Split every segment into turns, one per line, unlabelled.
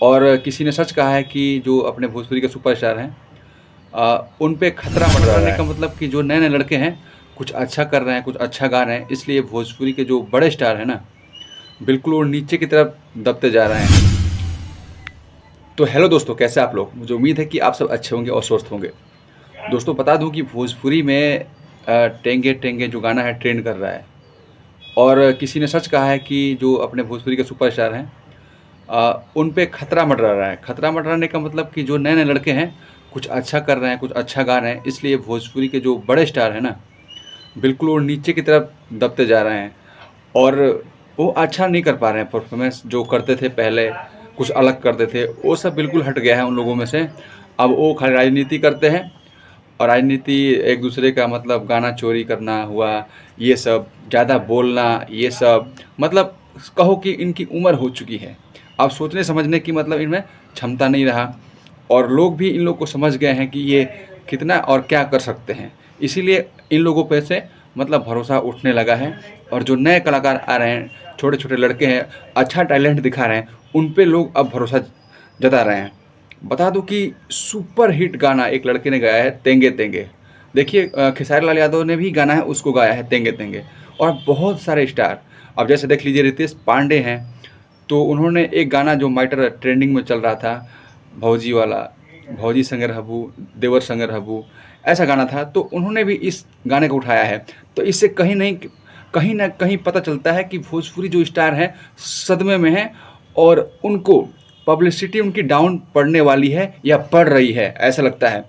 और किसी ने सच कहा है कि जो अपने भोजपुरी के सुपरस्टार हैं उन पे खतरा मंडरा रहा है। का मतलब कि जो नए-नए लड़के हैं, कुछ अच्छा कर रहे हैं, कुछ अच्छा गा रहे हैं, इसलिए भोजपुरी के जो बड़े स्टार हैं ना, बिल्कुल वो नीचे की तरफ दबते जा रहे हैं। तो हेलो दोस्तों, कैसे आप लोग? मुझे उम्मीद है कि आप सब अच्छे होंगे और स्वस्थ होंगे। दोस्तों बता दूँ कि भोजपुरी में टेंगे टेंगे जो गाना है ट्रेंड कर रहा है और किसी ने सच कहा है कि जो अपने भोजपुरी के सुपरस्टार हैं उन पे खतरा मंडरा रहा है। खतरा मंडराने का मतलब कि जो नए-नए लड़के हैं, कुछ अच्छा कर रहे हैं, कुछ अच्छा गा रहे हैं, इसलिए भोजपुरी के जो बड़े स्टार हैं ना, बिल्कुल वो नीचे की तरफ दबते जा रहे हैं और वो अच्छा नहीं कर पा रहे हैं। परफॉर्मेंस जो करते थे पहले, कुछ अलग करते थे, वो सब बिल्कुल हट गया है उन लोगों में से। अब वो खाली राजनीति करते हैं और राजनीति एक दूसरे का मतलब गाना चोरी करना हुआ, ये सब, ज़्यादा बोलना, ये सब, मतलब कहो कि इनकी उम्र हो चुकी है। अब सोचने समझने की मतलब इनमें क्षमता नहीं रहा और लोग भी इन लोग को समझ गए हैं कि ये कितना और क्या कर सकते हैं। इसीलिए इन लोगों पे से मतलब भरोसा उठने लगा है और जो नए कलाकार आ रहे हैं, छोटे-छोटे लड़के हैं, अच्छा टैलेंट दिखा रहे हैं, उन पे लोग अब भरोसा जता रहे हैं। बता दूँ कि सुपर हिट गाना एक लड़के ने गाया है तेंगे तेंगे। देखिए खेसारी लाल यादव ने भी गाना है उसको गाया है तेंगे तेंगे और बहुत सारे स्टार। अब जैसे देख लीजिए रितेश पांडे हैं, तो उन्होंने एक गाना जो माइटर ट्रेंडिंग में चल रहा था, भौजी वाला, भौजी संगे रहबू, देवर संगे रहबू, ऐसा गाना था, तो उन्होंने भी इस गाने को उठाया है। तो इससे कहीं न कहीं पता चलता है कि भोजपुरी जो स्टार हैं, सदमे में हैं और उनको पब्लिसिटी उनकी डाउन पड़ने वाली है या पड़ रही है, ऐसा लगता है।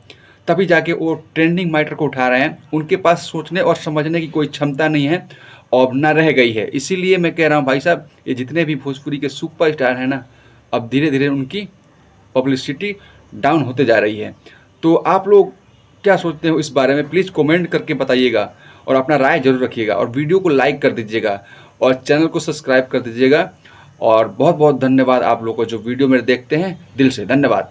तभी जाके वो ट्रेंडिंग मैटर को उठा रहे हैं। उनके पास सोचने और समझने की कोई क्षमता नहीं है और ना रह गई है। इसीलिए मैं कह रहा हूँ भाई साहब, ये जितने भी भोजपुरी के सुपरस्टार हैं ना, अब धीरे-धीरे उनकी पब्लिसिटी डाउन होते जा रही है। तो आप लोग क्या सोचते हो इस बारे में? प्लीज़ कमेंट करके बताइएगा और अपना राय ज़रूर रखिएगा और वीडियो को लाइक कर दीजिएगा और चैनल को सब्सक्राइब कर दीजिएगा और बहुत-बहुत धन्यवाद आप लोगों को जो वीडियो मेरे देखते हैं, दिल से धन्यवाद।